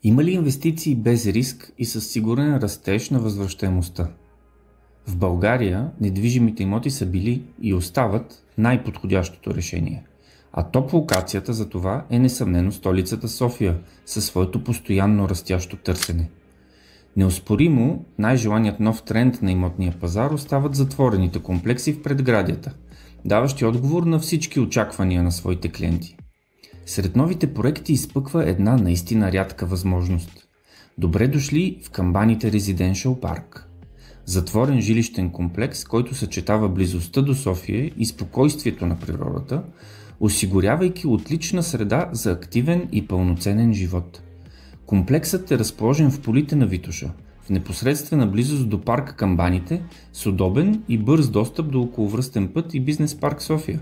Има ли инвестиции без риск и със сигурен растеж на възвръщаемостта? В България недвижимите имоти са били и остават най-подходящото решение, а топ локацията за това е несъмнено столицата София със своето постоянно растящо търсене. Неоспоримо най-желаният нов тренд на имотния пазар остават затворените комплекси в предградията, даващи отговор на всички очаквания на своите клиенти. Сред новите проекти изпъква една наистина рядка възможност. Добре дошли в Камбаните Residential Park. Затворен жилищен комплекс, който съчетава близостта до София и спокойствието на природата, осигурявайки отлична среда за активен и пълноценен живот. Комплексът е разположен в полите на Витоша, в непосредствена близост до парк Камбаните, с удобен и бърз достъп до околовръстен път и бизнес парк София.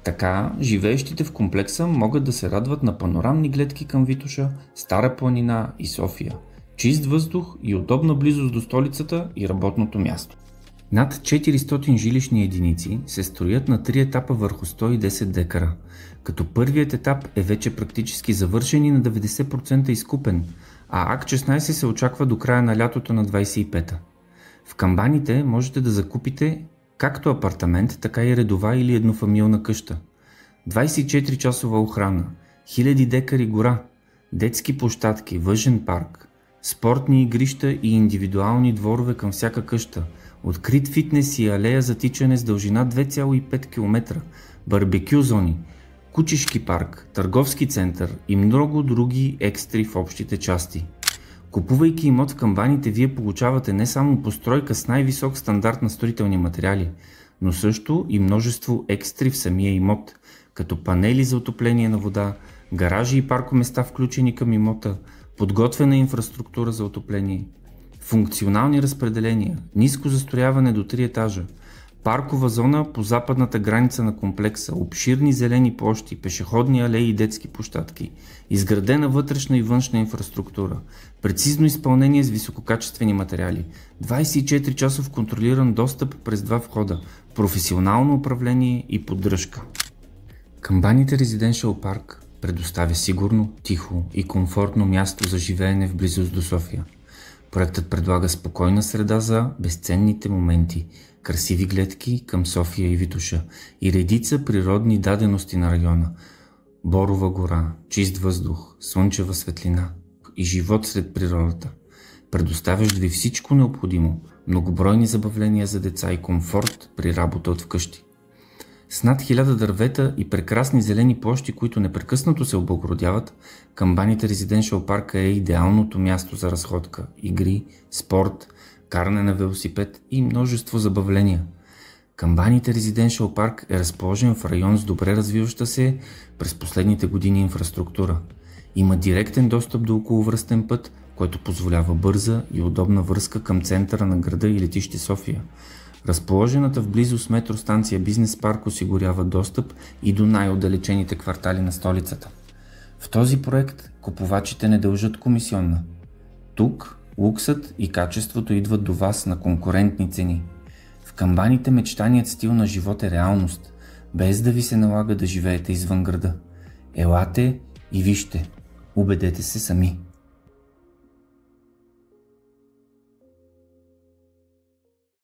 Така, живеещите в комплекса могат да се радват на панорамни гледки към Витоша, Стара планина и София, чист въздух и удобна близост до столицата и работното място. Над 400 жилищни единици се строят на 3 етапа върху 110 декара, като първият етап е вече практически завършен и на 90% изкупен, а Акт 16 се очаква до края на лятото на 25-та. В Камбаните можете да закупите както апартамент, така и редова или еднофамилна къща. 24-часова охрана, хиляди декари гора, детски площадки, въжен парк, спортни игрища и индивидуални дворове към всяка къща, открит фитнес и алея за тичане с дължина 2,5 км, барбекю зони, кучешки парк, търговски център и много други екстри в общите части. Купувайки имот в Камбаните, вие получавате не само постройка с най-висок стандарт на строителни материали, но също и множество екстри в самия имот, като панели за отопление на вода, гаражи и паркоместа включени към имота, подготвена инфраструктура за отопление, функционални разпределения, ниско застрояване до 3 етажа, паркова зона по западната граница на комплекса, обширни зелени площи, пешеходни алеи и детски площадки, изградена вътрешна и външна инфраструктура, прецизно изпълнение с висококачествени материали, 24-часов контролиран достъп през 2 входа, професионално управление и поддръжка. Камбаните Residential Park предоставя сигурно, тихо и комфортно място за живеене в близост до София. Проектът предлага спокойна среда за безценните моменти, красиви гледки към София и Витоша и редица природни дадености на района. Борова гора, чист въздух, слънчева светлина и живот сред природата. Предоставящ ви всичко необходимо, многобройни забавления за деца и комфорт при работа от вкъщи. С над 1000 дървета и прекрасни зелени площи, които непрекъснато се облагородяват, Камбаните Residential Park е идеалното място за разходка, игри, спорт, каране на велосипед и множество забавления. Камбаните Residential Park е разположен в район с добре развиваща се през последните години инфраструктура. Има директен достъп до околовръстен път, който позволява бърза и удобна връзка към центъра на града и летище София. Разположената в близост метростанция Бизнес парк осигурява достъп и до най-отдалечените квартали на столицата. В този проект купувачите не дължат комисионна. Тук луксът и качеството идват до вас на конкурентни цени. В Камбаните мечтаният стил на живот е реалност, без да ви се налага да живеете извън града. Елате и вижте, убедете се сами.